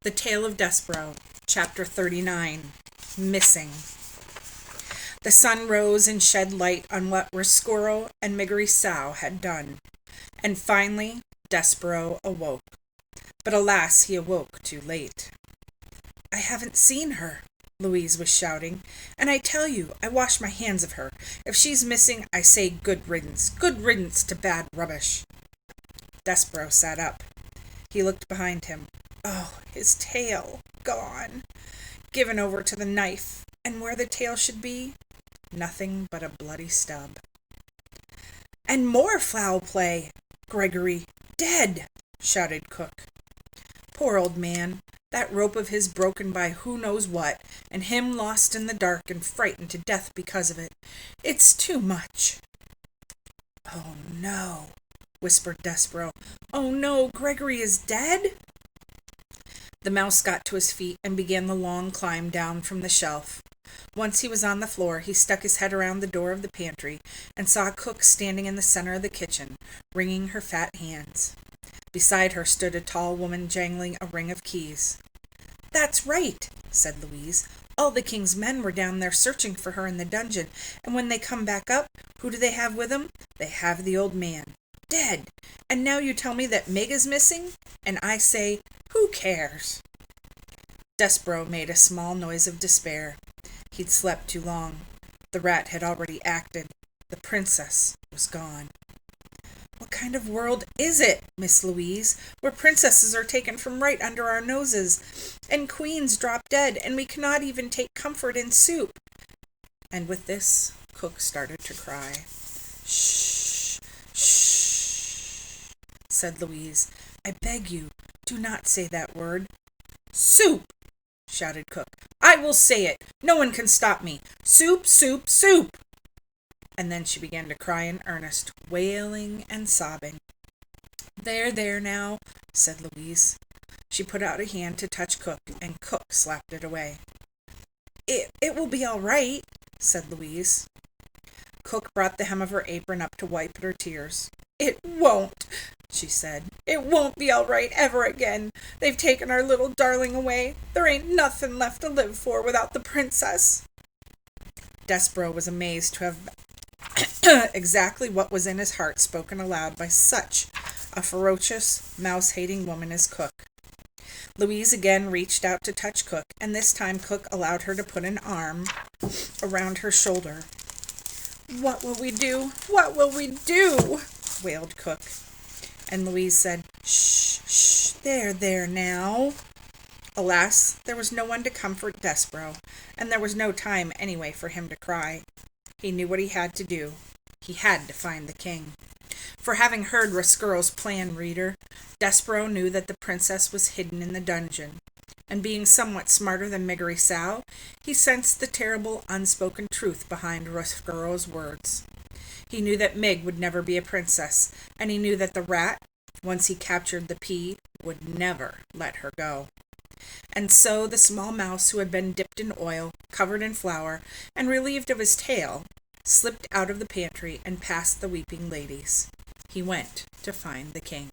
The Tale of Despereaux, Chapter 39, Missing. The sun rose and shed light on what Despereaux and Miggery Sow had done, and finally Despereaux awoke. But alas, he awoke too late. "I haven't seen her," Louise was shouting, "and I tell you, I wash my hands of her. If she's missing, I say good riddance to bad rubbish." Despereaux sat up. He looked behind him. Oh, his tail, gone, given over to the knife, and where the tail should be, nothing but a bloody stub. "And more foul play! Gregory, dead!" shouted Cook. "Poor old man, that rope of his broken by who knows what, and him lost in the dark and frightened to death because of it. It's too much." "Oh, no," whispered Despereaux. "Oh, no, Gregory is dead?" The mouse got to his feet and began the long climb down from the shelf. Once he was on the floor, he stuck his head around the door of the pantry and saw Cook standing in the center of the kitchen, wringing her fat hands. Beside her stood a tall woman jangling a ring of keys. "That's right," said Louise. "All the king's men were down there searching for her in the dungeon, and when they come back up, who do they have with them? They have the old man. Dead. And now you tell me that Meg is missing? And I say, who cares?" Despereaux made a small noise of despair. He'd slept too long. The rat had already acted. The princess was gone. "What kind of world is it, Miss Louise, where princesses are taken from right under our noses, and queens drop dead, and we cannot even take comfort in soup?" And with this, Cook started to cry. "Shh, shh," said Louise. "I beg you, do not say that word." "Soup!" shouted Cook. "I will say it. No one can stop me. Soup, soup, soup!" And then she began to cry in earnest, wailing and sobbing. There now," said Louise. She put out a hand to touch Cook, and Cook slapped it away. It will be all right," said Louise. Cook brought the hem of her apron up to wipe her tears. "It won't," she said. "It won't be all right ever again. They've taken our little darling away. There ain't nothing left to live for without the princess." Despereaux was amazed to have exactly what was in his heart spoken aloud by such a ferocious, mouse-hating woman as Cook. Louise again reached out to touch Cook, and this time Cook allowed her to put an arm around her shoulder. "What will we do? What will we do?" wailed Cook. And Louise said, "Shh, shh, there now." Alas, there was no one to comfort Despereaux, and there was no time anyway for him to cry. He knew what he had to do. He had to find the king. For having heard Despereaux's plan, reader, Despereaux knew that the princess was hidden in the dungeon, and being somewhat smarter than Miggery Sow, he sensed the terrible unspoken truth behind Despereaux's words. He knew that Meg would never be a princess, and he knew that the rat, once he captured the pea, would never let her go. And so the small mouse, who had been dipped in oil, covered in flour, and relieved of his tail, slipped out of the pantry and past the weeping ladies. He went to find the king.